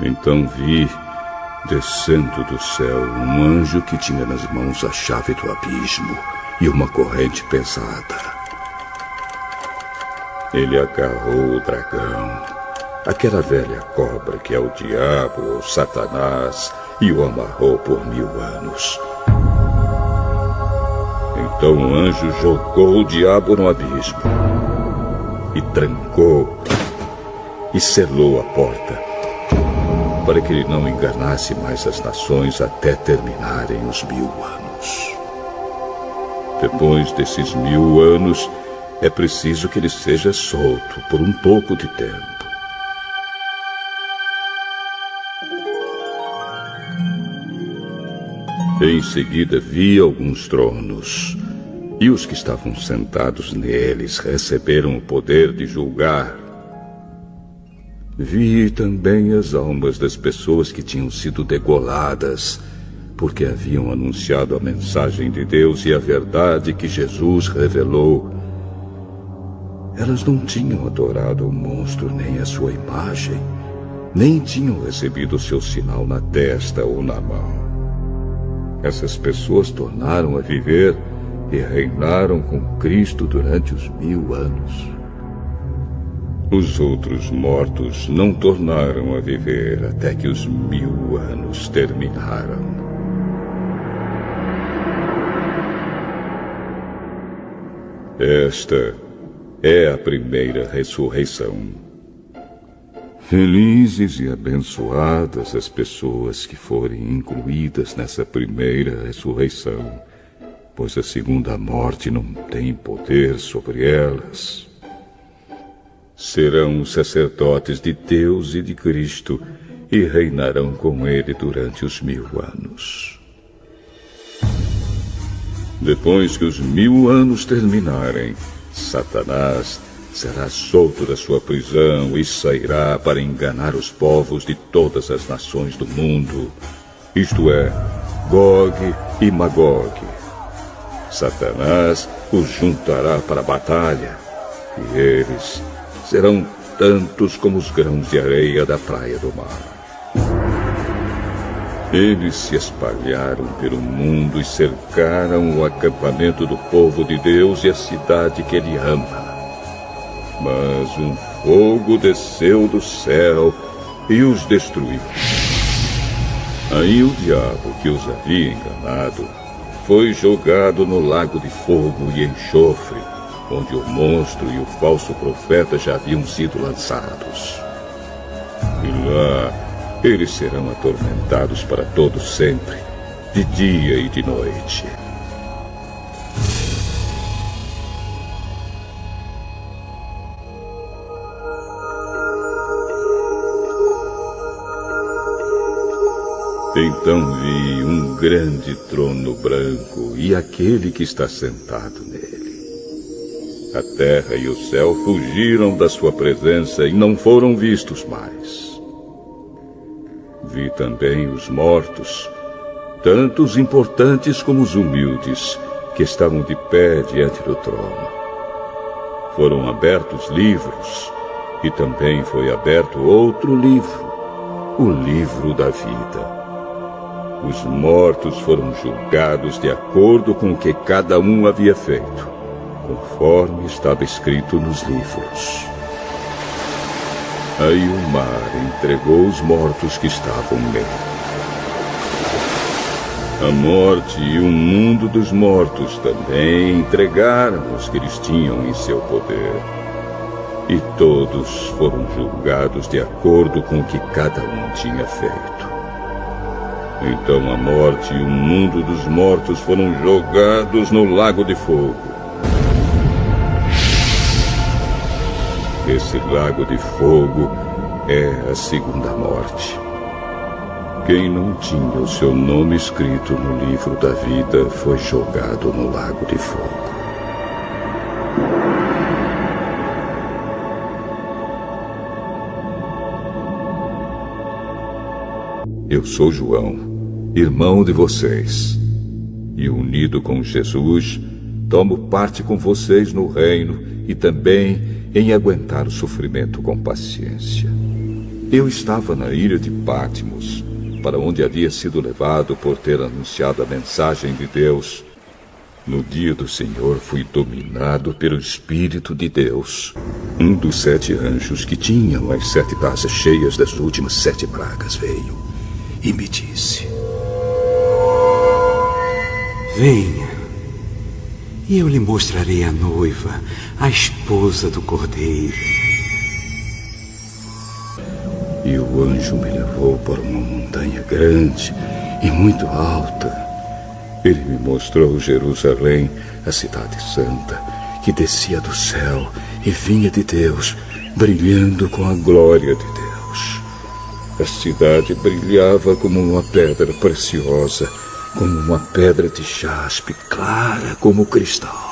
Então vi, descendo do céu, um anjo que tinha nas mãos a chave do abismo e uma corrente pesada. Ele agarrou o dragão, aquela velha cobra que é o diabo ou Satanás, e o amarrou por 1000 anos. Então o anjo jogou o diabo no abismo e trancou e selou a porta, para que ele não enganasse mais as nações até terminarem os 1000 anos. Depois desses 1000 anos, é preciso que ele seja solto por um pouco de tempo. Em seguida vi alguns tronos, e os que estavam sentados neles receberam o poder de julgar. Vi também as almas das pessoas que tinham sido degoladas, porque haviam anunciado a mensagem de Deus e a verdade que Jesus revelou. Elas não tinham adorado o monstro nem a sua imagem, nem tinham recebido o seu sinal na testa ou na mão. Essas pessoas tornaram a viver e reinaram com Cristo durante os 1000 anos. Os outros mortos não tornaram a viver até que os 1000 anos terminaram. Esta é a primeira ressurreição. Felizes e abençoadas as pessoas que forem incluídas nessa primeira ressurreição, pois a segunda morte não tem poder sobre elas. Serão sacerdotes de Deus e de Cristo e reinarão com ele durante os 1000 anos. Depois que os 1000 anos terminarem, Satanás será solto da sua prisão e sairá para enganar os povos de todas as nações do mundo, isto é, Gog e Magog. Satanás os juntará para a batalha, e eles serão tantos como os grãos de areia da praia do mar. Eles se espalharam pelo mundo e cercaram o acampamento do povo de Deus e a cidade que ele ama. Mas um fogo desceu do céu e os destruiu. Aí o diabo que os havia enganado foi jogado no lago de fogo e enxofre, onde o monstro e o falso profeta já haviam sido lançados. E lá eles serão atormentados para todo sempre, de dia e de noite. Então vi um grande trono branco e aquele que está sentado nele. A terra e o céu fugiram da sua presença e não foram vistos mais. Vi também os mortos, tanto os importantes como os humildes, que estavam de pé diante do trono. Foram abertos livros, e também foi aberto outro livro, o livro da vida. Os mortos foram julgados de acordo com o que cada um havia feito, conforme estava escrito nos livros. Aí o mar entregou os mortos que estavam nele. A morte e o mundo dos mortos também entregaram os que eles tinham em seu poder. E todos foram julgados de acordo com o que cada um tinha feito. Então a morte e o mundo dos mortos foram jogados no lago de fogo. Esse lago de fogo é a segunda morte. Quem não tinha o seu nome escrito no livro da vida foi jogado no lago de fogo. Eu sou João, irmão de vocês, e unido com Jesus, tomo parte com vocês no reino e também em aguentar o sofrimento com paciência. Eu estava na ilha de Patmos, para onde havia sido levado por ter anunciado a mensagem de Deus. No dia do Senhor fui dominado pelo Espírito de Deus. Um dos 7 anjos que tinham as 7 taças cheias das últimas 7 pragas veio e me disse: venha, e eu lhe mostrarei a noiva, a esposa do Cordeiro. E o anjo me levou por uma montanha grande e muito alta. Ele me mostrou Jerusalém, a cidade santa, que descia do céu e vinha de Deus, brilhando com a glória de Deus. A cidade brilhava como uma pedra preciosa, como uma pedra de jaspe, clara como cristal.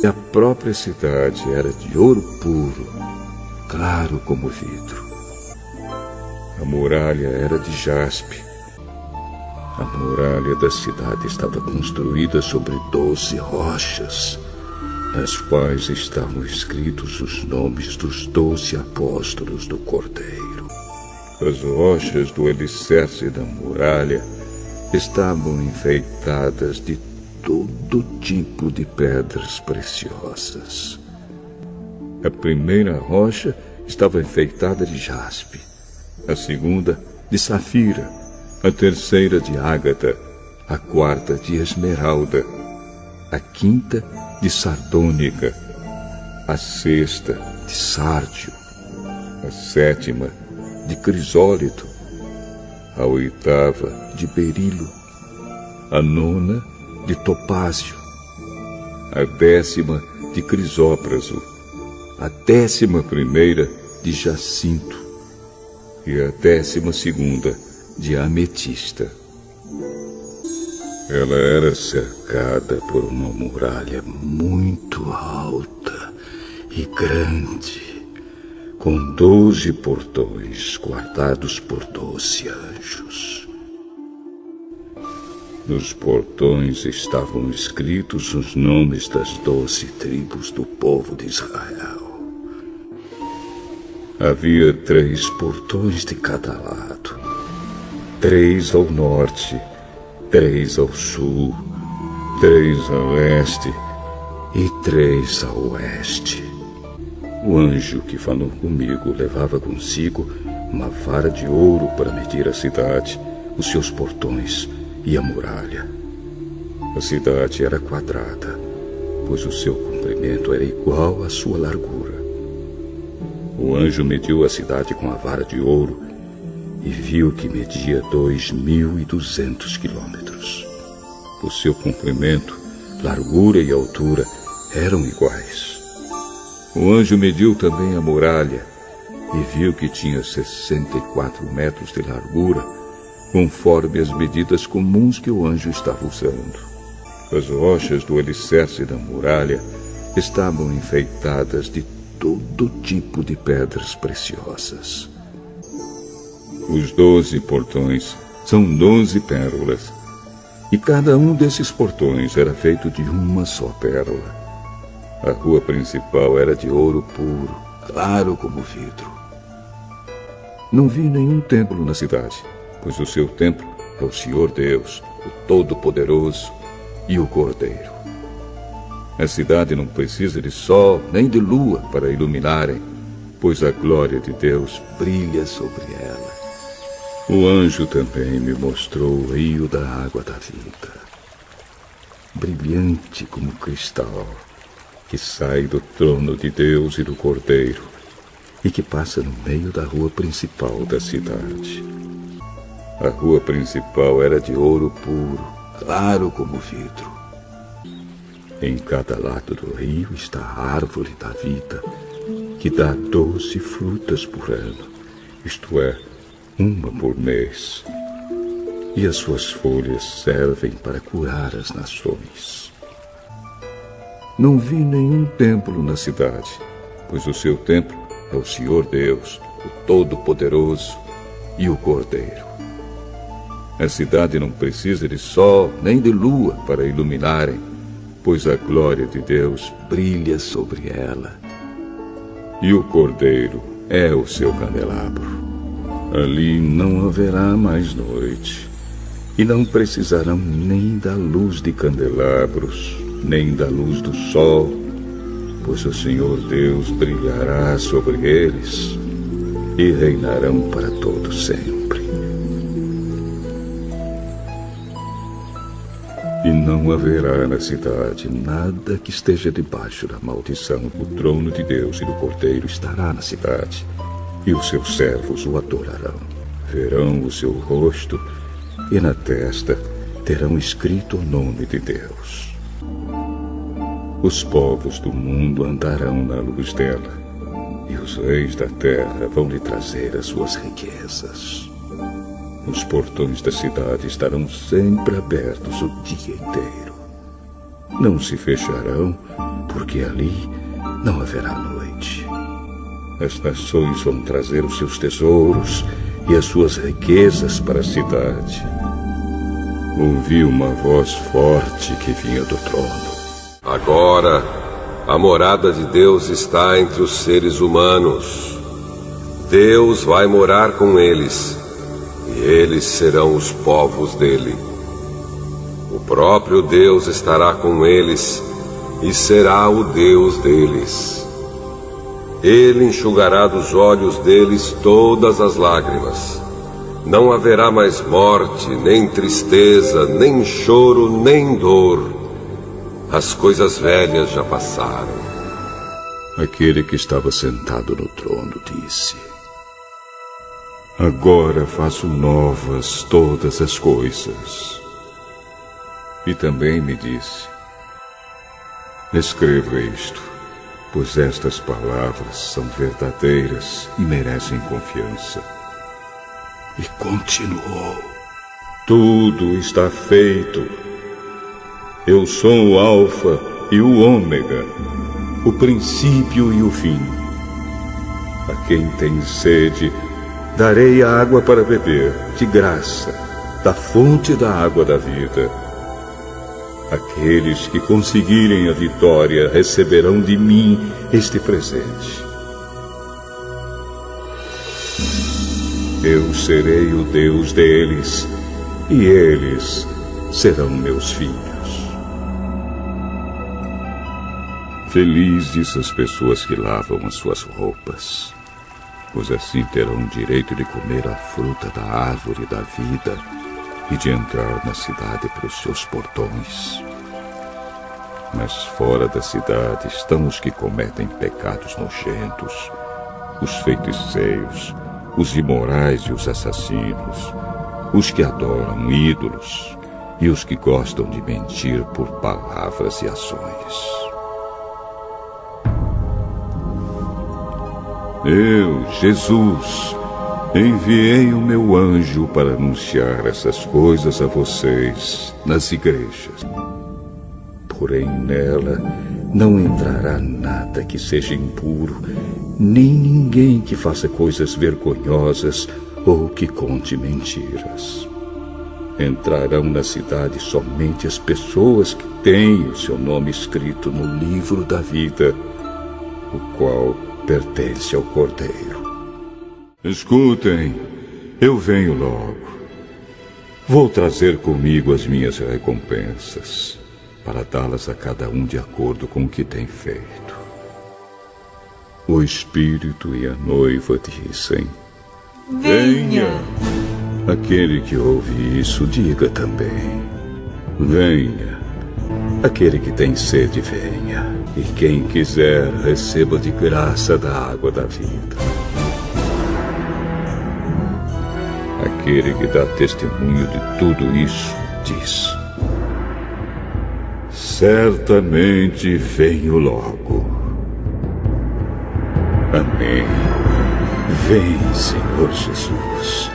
E a própria cidade era de ouro puro, claro como vidro. A muralha era de jaspe. A muralha da cidade estava construída sobre 12 rochas, nas quais estavam escritos os nomes dos 12 apóstolos do Cordeiro. As rochas do alicerce da muralha estavam enfeitadas de todo tipo de pedras preciosas. A primeira rocha estava enfeitada de jaspe, a segunda de safira, a terceira de ágata, a quarta de esmeralda, a quinta de sardônica, a sexta de sárdio, a sétima de crisólito, a oitava de berilo, a nona de topázio, a 10ª de crisópraso, a 11ª de jacinto e a 12ª de ametista. Ela era cercada por uma muralha muito alta e grande, com 12 portões guardados por 12 anjos. Nos portões estavam escritos os nomes das 12 tribos do povo de Israel. Havia 3 portões de cada lado, 3 ao norte, 3 ao sul, 3 a leste e 3 a oeste. O anjo que falou comigo levava consigo uma vara de ouro para medir a cidade, os seus portões e a muralha. A cidade era quadrada, pois o seu comprimento era igual à sua largura. O anjo mediu a cidade com a vara de ouro e viu que media 2.200 quilômetros. O seu comprimento, largura e altura eram iguais. O anjo mediu também a muralha e viu que tinha 64 metros de largura, conforme as medidas comuns que o anjo estava usando. As rochas do alicerce da muralha estavam enfeitadas de todo tipo de pedras preciosas. Os 12 portões são 12 pérolas, e cada um desses portões era feito de uma só pérola. A rua principal era de ouro puro, claro como vidro. Não vi nenhum templo na cidade, pois o seu templo é o Senhor Deus, o Todo-Poderoso e o Cordeiro. A cidade não precisa de sol nem de lua para iluminarem, pois a glória de Deus brilha sobre ela. O anjo também me mostrou o rio da água da vida, brilhante como cristal, que sai do trono de Deus e do Cordeiro e que passa no meio da rua principal da cidade. A rua principal era de ouro puro, claro como vidro. Em cada lado do rio está a árvore da vida, que dá 12 frutas por ano, isto é, uma por mês. E as suas folhas servem para curar as nações. Não vi nenhum templo na cidade, pois o seu templo é o Senhor Deus, o Todo-Poderoso e o Cordeiro. A cidade não precisa de sol nem de lua para iluminarem, pois a glória de Deus brilha sobre ela e o Cordeiro é o seu candelabro. Ali não haverá mais noite, e não precisarão nem da luz de candelabros, nem da luz do sol, pois o Senhor Deus brilhará sobre eles e reinarão para todo sempre. E não haverá na cidade nada que esteja debaixo da maldição. O trono de Deus e do Cordeiro estará na cidade, e os seus servos o adorarão. Verão o seu rosto, e na testa terão escrito o nome de Deus. Os povos do mundo andarão na luz dela, e os reis da terra vão lhe trazer as suas riquezas. Os portões da cidade estarão sempre abertos o dia inteiro. Não se fecharão, porque ali não haverá noite. As nações vão trazer os seus tesouros e as suas riquezas para a cidade. Ouvi uma voz forte que vinha do trono. Agora, a morada de Deus está entre os seres humanos. Deus vai morar com eles, e eles serão os povos dele. O próprio Deus estará com eles, e será o Deus deles. Ele enxugará dos olhos deles todas as lágrimas. Não haverá mais morte, nem tristeza, nem choro, nem dor. As coisas velhas já passaram. Aquele que estava sentado no trono disse: Agora faço novas todas as coisas. E também me disse: Escreva isto, pois estas palavras são verdadeiras e merecem confiança. E continuou: Tudo está feito. Eu sou o Alfa e o Ômega, o princípio e o fim. A quem tem sede, darei água para beber, de graça, da fonte da água da vida. Aqueles que conseguirem a vitória receberão de mim este presente. Eu serei o Deus deles, e eles serão meus filhos. Felizes as pessoas que lavam as suas roupas, pois assim terão direito de comer a fruta da árvore da vida e de entrar na cidade pelos seus portões. Mas fora da cidade estão os que cometem pecados nojentos, os feiticeiros, os imorais e os assassinos, os que adoram ídolos e os que gostam de mentir por palavras e ações. Eu, Jesus, enviei o meu anjo para anunciar essas coisas a vocês nas igrejas. Porém, nela não entrará nada que seja impuro, nem ninguém que faça coisas vergonhosas ou que conte mentiras. Entrarão na cidade somente as pessoas que têm o seu nome escrito no livro da vida, o qual pertence ao Cordeiro. Escutem, eu venho logo. Vou trazer comigo as minhas recompensas, para dá-las a cada um de acordo com o que tem feito. O Espírito e a noiva dizem: Venha! Aquele que ouve isso, diga também: Venha! Aquele que tem sede, venha. E quem quiser, receba de graça da água da vida. Aquele que dá testemunho de tudo isso, diz: Certamente venho logo. Amém. Vem, Senhor Jesus.